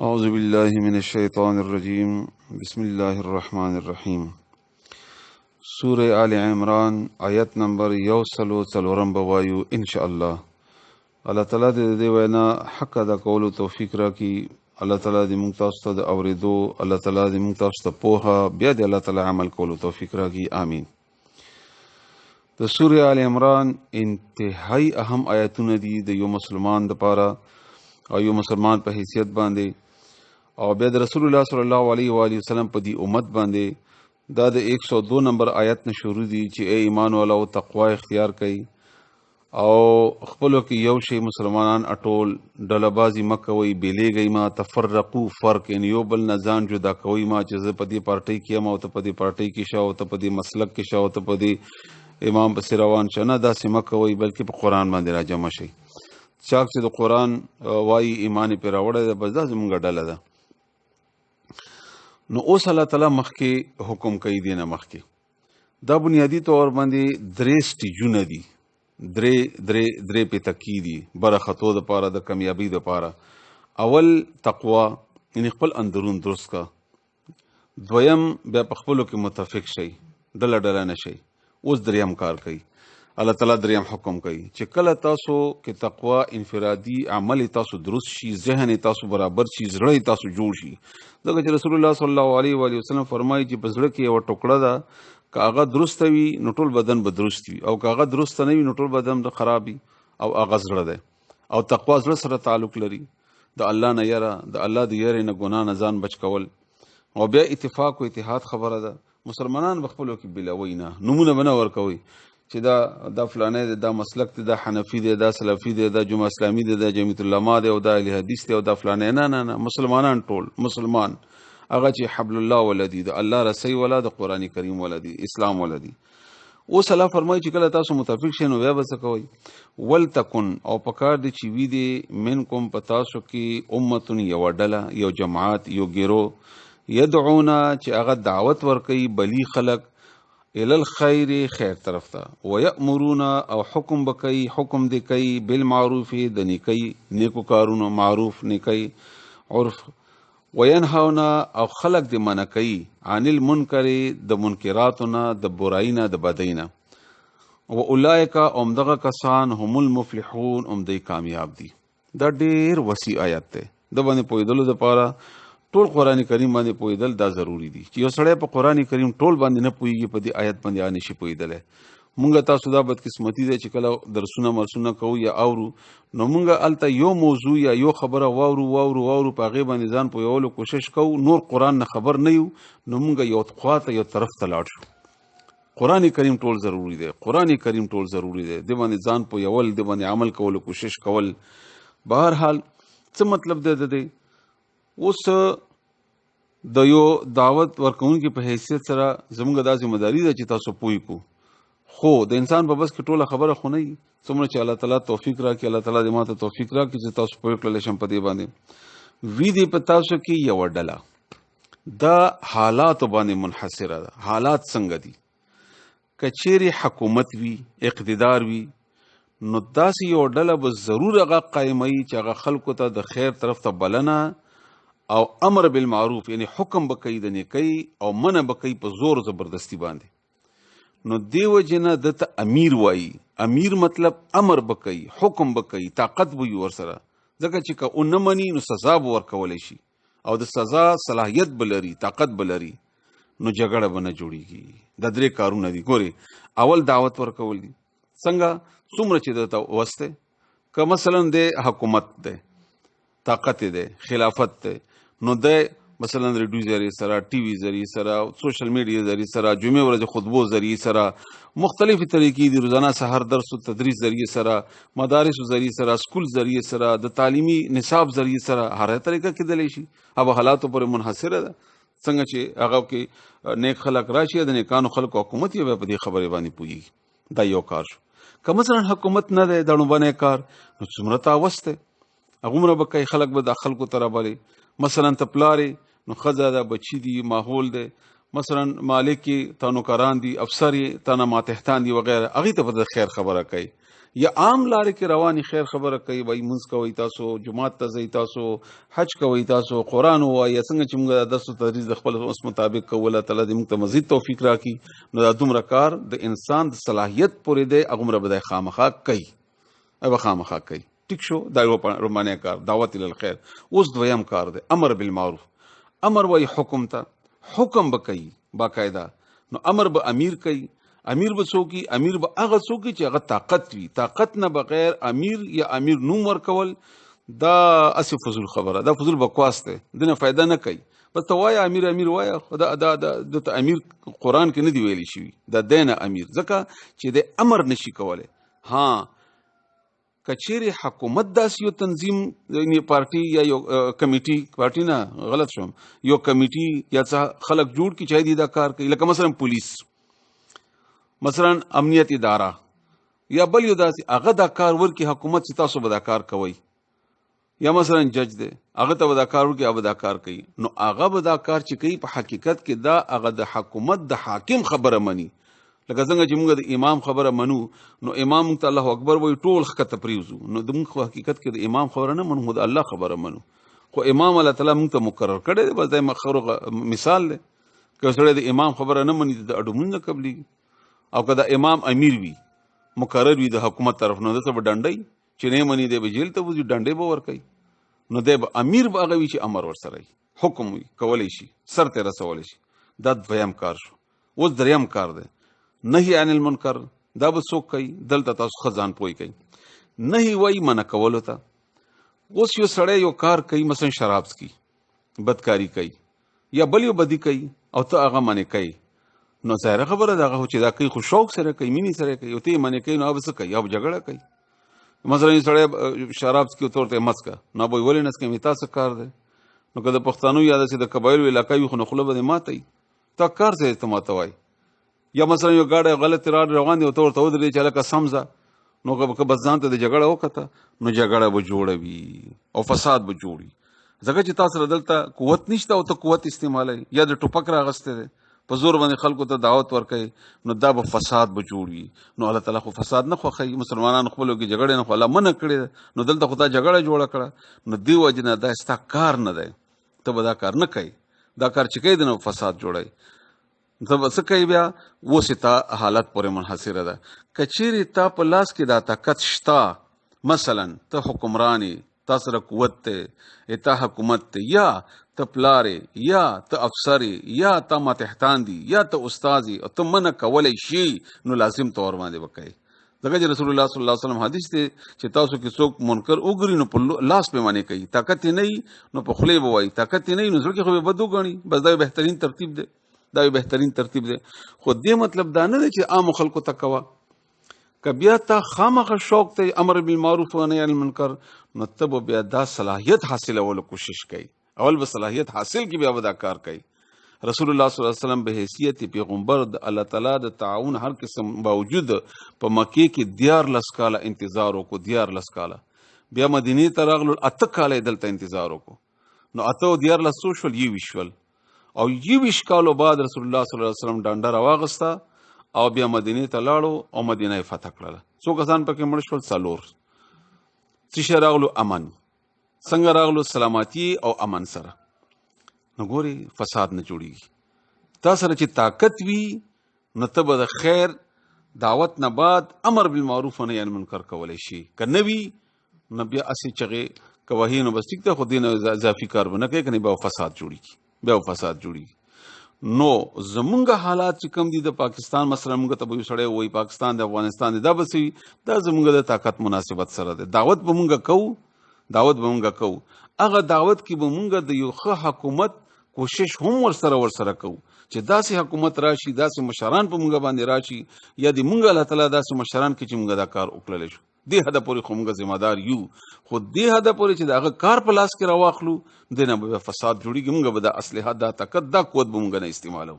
اعوذ باللہ من الشیطان الرجیم بسم اللہ الرحمن الرحیم سورہ آل عمران آیت نمبر 144 بوایو انشاءاللہ. اللہ تعالیٰ دې وینا حق ادا کولو توفیق راکړي. الله تعالیٰ دې موږ تاسو ته د اورېدو، الله تعالیٰ دې موږ تاسو ته پوهه، بیا دې الله تعالیٰ عمل کولو توفیق راکړي. آمین. د سورہ آل عمران انتهایی اهم آیتونه دي د یو مسلمان دپاره او یو مسلمان په حیثیت باندې، او بیا د رسول الله صلی الله علیه و آله وسلم په دی امت باندې دا د 102 نمبر آیت نه شروع دي چې ای ایمان والو تقوا اختیار کړئ او خپلو کې یو شی مسلمانان اټول ډلهبازي مه کوئ، بیلیږئ ما، تفرقو فرق یعنی یو بل نه ځان جدا کوئ ما چې زه په دې پارټۍ کې یم او ته په دې پارټۍ کې شه او ته په دې مسلک کې شه او ته په دې امام پسې روان شه. نه، داسې مه کوئ، بلکې په قرآن باندې راجمع شئ. چاک چې د قرآن وایي ایمان پې راوړی دی، بس دا زموږ ډله ده. نو اوس الله تعالیٰ مخکې حکم کوي، دی نه مخکې دا بنیادی طور باندې درې سټیجونه دي، درې پې تکی دي بره خطو دپاره، د کامیابۍ دپاره. اول تقوا یعنی خپل اندرون درست کا. دویم بیا په خپلو کې متفق شئ، ډله ډله نه شئ. اوس دریم کار کوي الله تعالیٰ، دریم حکم کوي چې کله تاسو کې تقوا انفرادي عمل تاسو درست شي، ذهن تاسو برابر شي، زړه تاسو جوړ شي. ځکه چې رسول الله صلی الله علیه و آله وسلم فرمایي چې په زړه کې یوه ټوکړه ده، که هغه درسته وي نو ټول بدن به درست وي، او که هغه درسته نه وي نو ټول بدن به خراب وي، او هغه زړه دی. او تقوا زړه سره تعلق لري، د الله نه یره، د الله د یرې نه ګناه نه ځان بچ کول. او بیا اتفاق او اتحاد خبره ده. مسلمانان به خپلو کې بېلوئ نه، نومونه به نه ورکوئ چې دا فلانی دی، دا مسلک دی، دا حنفي دی، دا سلفي دی، دا جمعه اسلامي دی، دا جمعیت العلما دی، او دا اهل حدیث دی، او دا فلانی. نه نه نه، مسلمانان ټول مسلمان هغه چې حبل الله ولدي، د الله رسی ولا، د قرآن کریم ولدي، اسلام ولدي. اوس الله فرمایي چې کله تاسو متفق شئ نو بیا به څه کوئ؟ ولتکن، او پکار دی چې وي دی منکم په تاسو کې امتون، یوه ډله، یو جماعت، یو ګیرو، یدعونا چې هغه دعوت ورکوي بلی خلق الی الخیر، خیر طرف ته، ویأمرون او حکم بکوي، حکم دی کوي بالمعروف، د نیکۍ نیکو کارونو، معروف نیکۍ عرف، وینهون او خلق دی منع کوي عن المنکر، د منکراتو نه، د برایي نه، د بدۍ نه. واولئک دغه کسان هم المفلحون، دی کامیاب دي. دا ډیر وسیع آیت دی، د باندې پوهېدلو دپاره ټول قرآن کریم باندې پوهېدل دا ضروري دي. چې یو سړی په قرآن کریم ټول باندې نه پوهېږي، په دې آیت باندې هغه نشي پوهېدلی. مونږ تاسو دا بدقسمتي ده چې کله درسونه مرسونه کوو یا اورو، نو مونږ هلته یو موضوع یا یو خبره واورو په هغې باندې ځان پوهولو کوشش کوو، نور قرآن نه خبر نه یو، نو مونږ یو خوا ته، یو طرف ته لاړ شو. قرآن کریم ټول ضروري دی، قرآن کریم ټول ضروري دی، دې باندې ځان پوهول، دې باندې عمل کولو کوشش کول. بهرحال څه مطلب دی د دې؟ اوس د یو دعوت ورکوونکي په حیثیت سره زموږ دا ذمہداري ده چې تاسو پوه کړو، خو د انسان په بس کې ټوله خبره خو نه وي. څومره چې الله تعالیٰ توفیق راکړي، الله تعالیٰ دې ماته توفیق راکړي چې تاسو پوه کړلی شم په دې باندې. وي دې په تاسو کې یوه ډله، دا حالاتو باندې منحصره ده. حالات څنګه دي؟ که چیرې حکومت وي، اقتدار وي، نو داسې یو ډله به ضرور هغه قایموي چې هغه خلکو ته د خیر طرف ته بلنه او امر بالمعروف، یعنی حکم بکئی د نیکۍ او منع بکئی په زور زبردستی باندې. نو دیو جنا دته امیر وایي. امیر مطلب امر بکئی، حکم بکئی، طاقت وي ورسره. ځکه چې که اون نه مني نو سزا به ورکولی شي، او د سزا صلاحیت به لري، طاقت به لري، نو جګړه به نه جوړیږي. دا درې کارونه دي. ګورې، اول دعوت ورکول دي. څنګه؟ څومره چې درته وس دی، که مثلا د حکومت دی، طاقت دی، خلافت دی، نو د مثلا ریډیو ذریعې سره، ټي وي ذریعې سره، سوشل میډیا ذریعې سره، جمعې ورځې خطبو ذریعې سره، مختلفې طریقې دي، روزانه سحر درس و تدریس ذریعې سره، مدارسو ذریعې سره، سکول ذریعې سره، د تعلیمي نصاب ذریعې سره، هر طریقه کېدلی شي. هغه حالاتو پورې منحصره ده. څنګه چې هغه کې نیک خلک راشي، د نیکانو خلکو حکومت یې بیا په دې خبرې باندې پوهېږي. دا یو کار شو. که مثلا حکومت نه دی، دا ړومبنی کار، نو څومره تاوس دی، هغومره به کوي، خلک به دا خلکو ته رابلې. مثلا ته پلارې، نو ښځه ده، بچي دي، ماحول دی، مثلا مالک یې، تا نوکران دي، افسر یې، تا نه ماتحتان دي وغیره، هغې ته به د خیر خبره کوي یا عام لارې کې رواني خیر خبره کوي، وایي مونځ کوئ تاسو، جماعت ته ځئ تاسو، حج کوئ تاسو، قرآن ووایي، څنګه چې موږ د درس و تدریس د خپل اوس مطابق کوو، الله تعالی دې موږ ته مزید توفیق راکړي. نو دا دومره کار د انسان د صلاحیت پورې دی، هغومره به دی خامخا کوي، به خامخا کوي. ټیک شو، دا یو رومانه کار دعوت الخیر. اوس دویم کار دی امر بالمعروف. امر وایي حکم ته، حکم به کوي باقاعده. نو امر به امیر کوي. امیر به څوک؟ امیر به هغه څوک چې هغه طاقت وي. طاقت نه بغیر امیر یا امیر نوم ورکول دا اسی فضول خبره، دا فضول بکواس دی، دنه فایده نه کوي. بس ته وایه امیر امیر وایه، خو د امیر قرآن کې نه دی ویلی شوي، دا دی نه امیر، ځکه چې د امر نشي کولی. ها کچېرې حکومت داسې یو تنظیم پارټي یا یو کمیټي، پارټي نه غلط شوم، یو کمیټي یا څه خلک جوړ کړي چې دی دا کار کوي، لکه مثلا پولیس، مثلا امنیت اداره یا بل یو داسې، هغه دا کار ورکړي حکومت چې تاسو به دا کار کوئ، یا مثلا جج دی هغه ته به دا کار ورکړي، هغه به دا کار کوي. نو هغه به دا کار چې کوي په حقیقت کې دا هغه د حکومت د حاکم خبره مني. لکه څنګه چې موږ د امام خبره منو، نو امام موږ ته الله اکبر وایي ټول ښکته پرېوځو، نو د موږ خو حقیقت کې د امام خبره نه منو، خو د الله خبره منو. خو امام الله تعالی موږ ته مقرر کړی دی، بس دا مخرو مثال دی. که سړی د امام خبره نه مني د اډو نه قبلېږي. او که د امام امیر وي، مقرر وي د حکومت طرف نه، دته به ډنډی، چې نه مني دی به جیل ته وځي، ډنډې به ورکوي. نو دی به امیر به هغه وي چې امر ورسره وي، حکم وي، کولی شي، سر ته رسولی شي. دا دویم کار شو. اوس دریم کار دی نهي عن المنکر. دا به څوک کوي؟ دلته تاسو ښه ځان پوه کوئ. نهي وایي منع کولو ته. اوس یو سړی یو کار کوي، مثلا شراب څکي، بدکاري کوي، یا بل یو بدي کوي، او ته هغه منع کوي. نو ظاهره خبره ده هغه چې دا کوي خو شوق سره کوي، مینې سره کوي، او ته یې منع کوي، نو هغه څه کوي؟ هغه جګړه کوي. مثلا یو سړی شراب څکي، ورته ورته مه څکه، نو به ولې نه څکوي؟ تا څه کار دی؟ نو که د پښتنو یا داسې د قبایلو علاقه وي، خو نو خوله به دې ماته وي، تا کار څه ته ماته وایي. یا مثلا یو ګاډی غلط روان دی، او ته ورته ودرېږې چې هلکه سمځه، نو که بس ځان ته د جګړه وکته، نو جګړه به جوړه وي او فساد به جوړ وي. ځکه چې تا سره دلته قوت نشته او ته قوت استعمالوي، یا د ټوپک راغستی دی، په زور باندې خلکو ته دعوت ورکوي، نو دا به فساد به جوړ وي. نو الله تعالی خو فساد نه خوښوي. مسلمانانو خپلو کې جګړې نه خو الله منع کړې ده، نو دلته خو دا جګړه جوړه کړه. نو دې وجې نه دا ستا کار نه دی، ته به دا کار نه کوي. دا کار چې کوي د نو فساد جوړوي. ته به څه کوي بیا؟ اوس تا حالت پورې منحصره ده. که چیرې تا په لاس کې دا طاقت شته، مثلا ته حکمران یې، تا سره قوت دی، تا حکومت دی، یا ته پلار یې، یا ته افسر یې، یا تا ماتحتان دي، یا ته استاد یې، او ته منع کولی شي، نو لازم طور باندې وکړي. ځکه چې رسول الله صلی الله علیه وسلم حدیث دی چې تاسو کې څوک منکر وګوري، نو په لاس به منع کوي. طاقت یې نه وي نو په خولې به وایي، طاقت یې نه وي نو زړه کې خو به بد وګڼي. بس دا یو بهترین ترتیب دی، دا یو بهترین ترتیب دی. خو دې مطلب دا نه دی چې عام خلکو ته کوه. که بیا تا خامخا شوق ته امر بالمعروف و نهی عن المنکر، نو ته به بیا دا صلاحیت حاصلولو کوشش کوي. اول به صلاحیت حاصل کی، بیا به دا کار کوي. رسول الله صلی الله علیه وسلم به حیثیت پیغمبر د الله تعالی د تعاون هر قسم باوجود په مکې کې 14 کاله انتظار وکړو. 14 کاله. بیا مدینې ته راغلو، 8 کاله دلته انتظار وکړو. نو 8 او 14 شول، 21 شول. او 21 کالو بعد رسول الله صلی الله علیه وسلم ډانډه راواغسته او بیا مدینې ته لاړو او مدینه یې فتح کړله. څو کسان پکې مړه شول؟ 4. څه شی راغلو؟ امن. څنګه راغلو؟ سلامتی او امن سره. نو ګوري فساد نه جوړیږي. تا سره چې طاقت وي، نو ته به د خیر دعوت نه بعد امر بالمعروف و نهی عن المنکر کولی شي. که نه وي نو بیا اسې چغې کوهي، نو بس ټیک ده، خو دې نه اضافي کار به نه کوي، که نه بیا فساد جوړیږي، بیا فساد جوړیږي. نو زمونږ حالات چې کم دي د پاکستان، مثلا موږ ته به یو سړی وایي پاکستان د افغانستان دی، دا به څه وي؟ دا زمونږ د طاقت مناسبت سره دی. دعوت به مونږ کوو، دعوت به مونږ کوو. هغه دعوت کې به مونږ د یو ښه حکومت کوشش هم ورسره کوو، چې داسې حکومت راشي، داسې مشران په مونږ باندې راشي، یا د مونږ الله تعالی داسې مشران کې چې مونږ دا کار وکړلی شو. دې هده پورې خو مونږ ذمہ دار یو، خو دې هده پورې چې د هغه کار په لاس کې راواخلو، دې نه به فساد جوړېږي. مونږ به دا اسلحه، دا طاقت، دا قوت به مونږ نه استعمالو.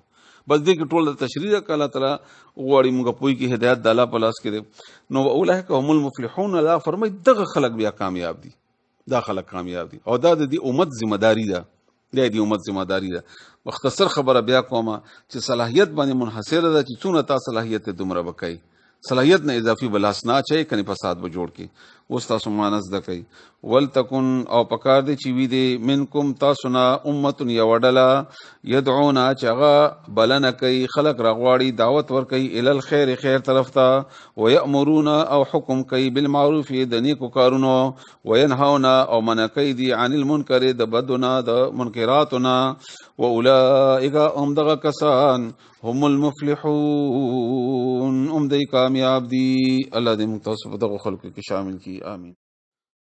بس دې کې ټول د تشریح ده، که الله تعالی غواړي مونږ پوهې کې هدایت د الله په لاس کې دی. نو اولئک هم المفلحون. الله فرمایي دغه خلک بیا کامیاب دي، دا خلک کامیاب دي، او دا د دې امت ذمہ داری ده، دا د امت ذمہ داری ده. مختصر خبره بیا کومه چې صلاحیت باندې منحصره ده، چې څونه تا صلاحیت دومره وکړي. صلاحیت نه اضافي بلاس نه اچي کني فساد به جوړ کی. اوس تاسو مانس د کوي ولتکن او پکار دی چې وی دی منکم تاسو نه امه یوډلا يدعونا چغه بلنه کوي خلق رغواړي دعوت ور کوي ال الخير خیر طرف ته ويامرون او حکم کوي بالمعروف د نیکو کارونو وينهون او منع کوي دي عن المنکر د بدنا د منکراتنا واولئک هم دغه کسان هم المفلحون دی کامیاب دی. الله دې موږ تاسو په دغه خلکو کې شامل کړي. آمین.